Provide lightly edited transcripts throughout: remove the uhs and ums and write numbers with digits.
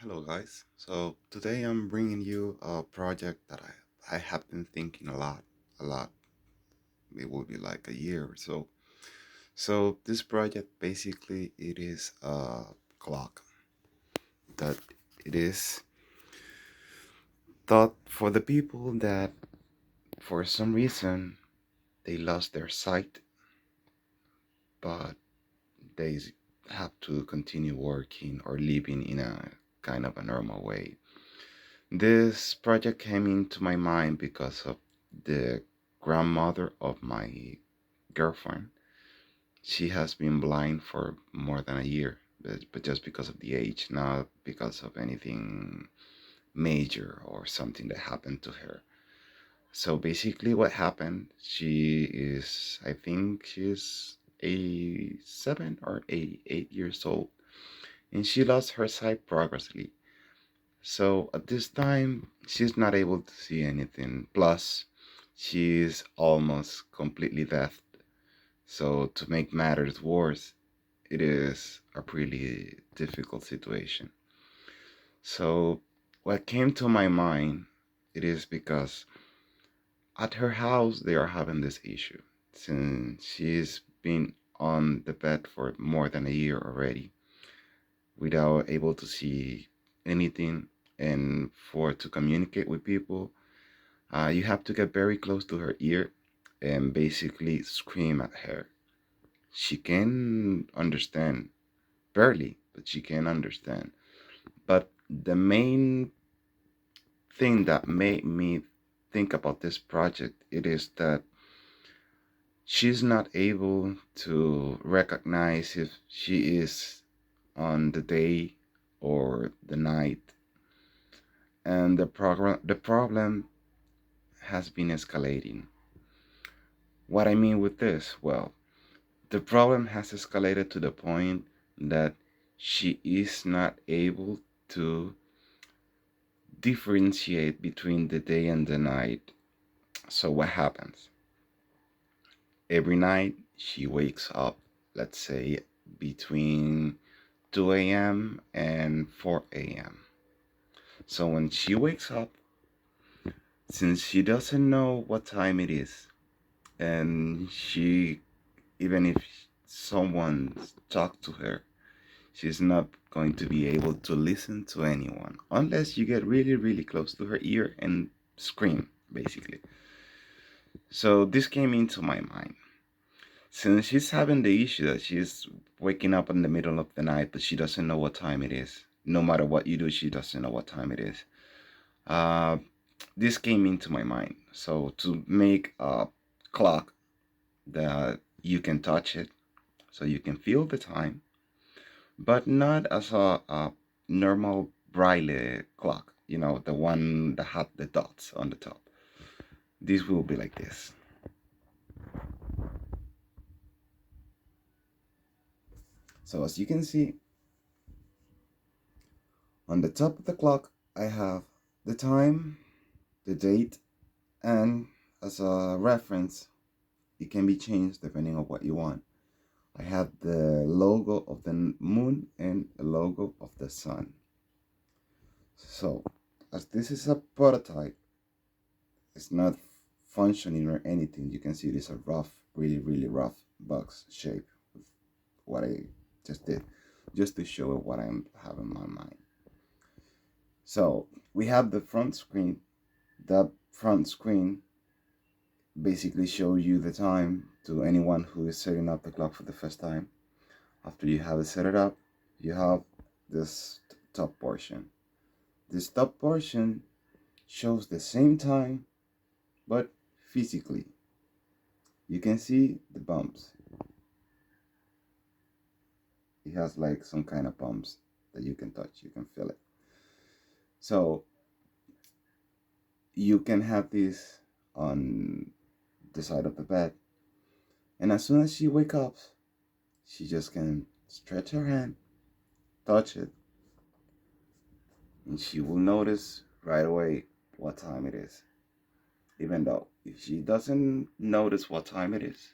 Hello guys. So today I'm bringing you a project that I have been thinking a lot. It will be like a year or so. So this project basically it is a clock that it is thought for the people that for some reason they lost their sight, but they have to continue working or living in a kind of a normal way. This project came into my mind because of the grandmother of my girlfriend. She has been blind for more than a year, but just because of the age, not because of anything major or something that happened to her. So basically, what happened, I think she's 87 or 88 years old, and she lost her sight progressively. So at this time, she's not able to see anything. Plus, she's almost completely deaf. So to make matters worse, it is a really difficult situation. So what came to my mind, it is because at her house they are having this issue since she's been on the bed for more than a year already without able to see anything, and for to communicate with people, you have to get very close to her ear and basically scream at her. She can understand, barely, but she can understand. But the main thing that made me think about this project, it is that she's not able to recognize if she is on the day or the night, and the problem has been escalating. What I mean with this, well, the problem has escalated to the point that she is not able to differentiate between the day and the night. So what happens? Every night she wakes up, let's say between 2 a.m. and 4 a.m. So when she wakes up, since she doesn't know what time it is, and even if someone talks to her, she's not going to be able to listen to anyone unless you get really, really close to her ear and scream, basically. So this came into my mind. Since she's having the issue that she's waking up in the middle of the night, but she doesn't know what time it is. No matter what you do, she doesn't know what time it is. Uh, this came into my mind. So to make a clock that you can touch it, so you can feel the time, but not as a normal braille clock, the one that had the dots on the top. This will be like this. So as you can see, on the top of the clock, I have the time, the date, and as a reference, it can be changed depending on what you want. I have the logo of the moon and the logo of the sun. So, as this is a prototype, it's not functioning or anything. You can see it is a rough, really, really rough box shape with what I just did, just to show what I'm having in my mind. So we have the front screen. That front screen basically shows you the time to anyone who is setting up the clock for the first time. After you have it set it up, you have this top portion. This top portion shows the same time, but physically. You can see the bumps. It has like some kind of bumps that you can touch, you can feel it. So you can have this on the side of the bed. And as soon as she wakes up, she just can stretch her hand, touch it, and she will notice right away what time it is. Even though if she doesn't notice what time it is,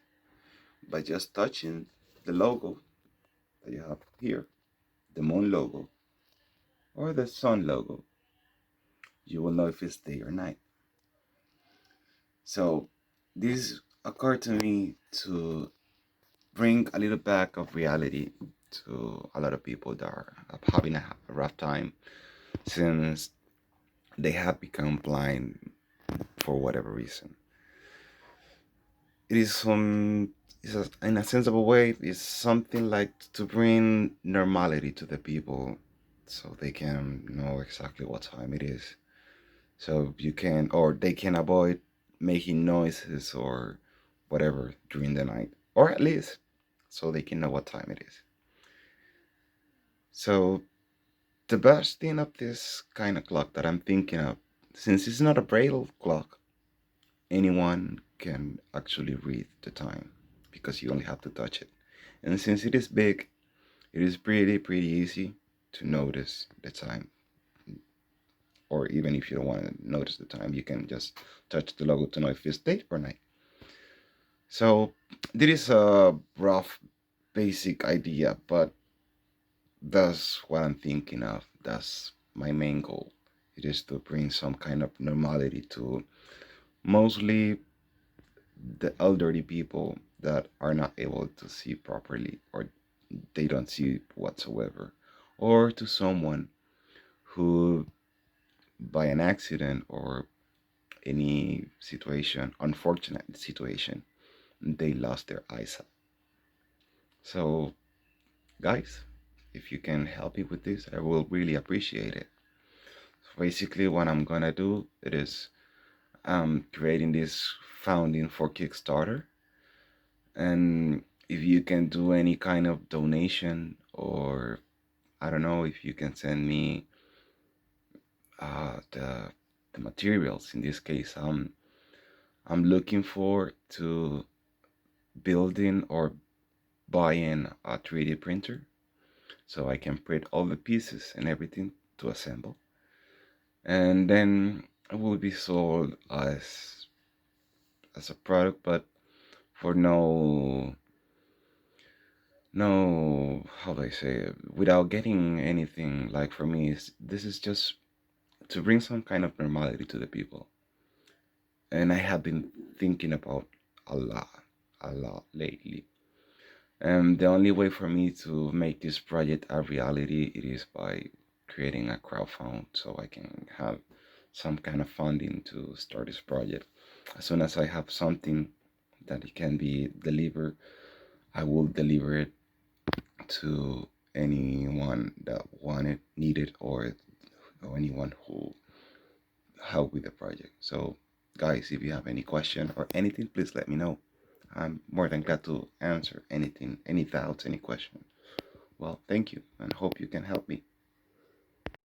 by just touching the logo that you have here, the moon logo, or the sun logo. You will know if it's day or night. So this occurred to me to bring a little back of reality to a lot of people that are having a rough time since they have become blind for whatever reason. It is in a sensible way, it's something like to bring normality to the people so they can know exactly what time it is. So you can, or they can avoid making noises or whatever during the night, or at least so they can know what time it is. So the best thing of this kind of clock that I'm thinking of, since it's not a braille clock, anyone can actually read the time because you only have to touch it. And since it is big, it is pretty easy to notice the time. Or even if you don't want to notice the time, you can just touch the logo to know if it's day or night. So this is a rough basic idea, but that's what I'm thinking of. That's my main goal. It is to bring some kind of normality to mostly the elderly people that are not able to see properly or they don't see whatsoever, or to someone who, by an accident or any situation, unfortunate situation, they lost their eyesight. So, guys, if you can help me with this, I will really appreciate it. So basically, what I'm gonna do it is creating this founding for Kickstarter, and if you can do any kind of donation, or I don't know if you can send me the materials. In this case, I'm looking for to building or buying a 3D printer so I can print all the pieces and everything to assemble, and then it will be sold as a product, but for no, how do I say it, without getting anything. Like for me, this is just to bring some kind of normality to the people. And I have been thinking about a lot lately. And the only way for me to make this project a reality it is by creating a crowdfund so I can have some kind of funding to start this project. As soon as I have something that it can be delivered, I will deliver it to anyone that wanted, needed, or anyone who help with the project. So, guys, if you have any question or anything, please let me know. I'm more than glad to answer anything, any doubts, any question. Well, thank you, and hope you can help me.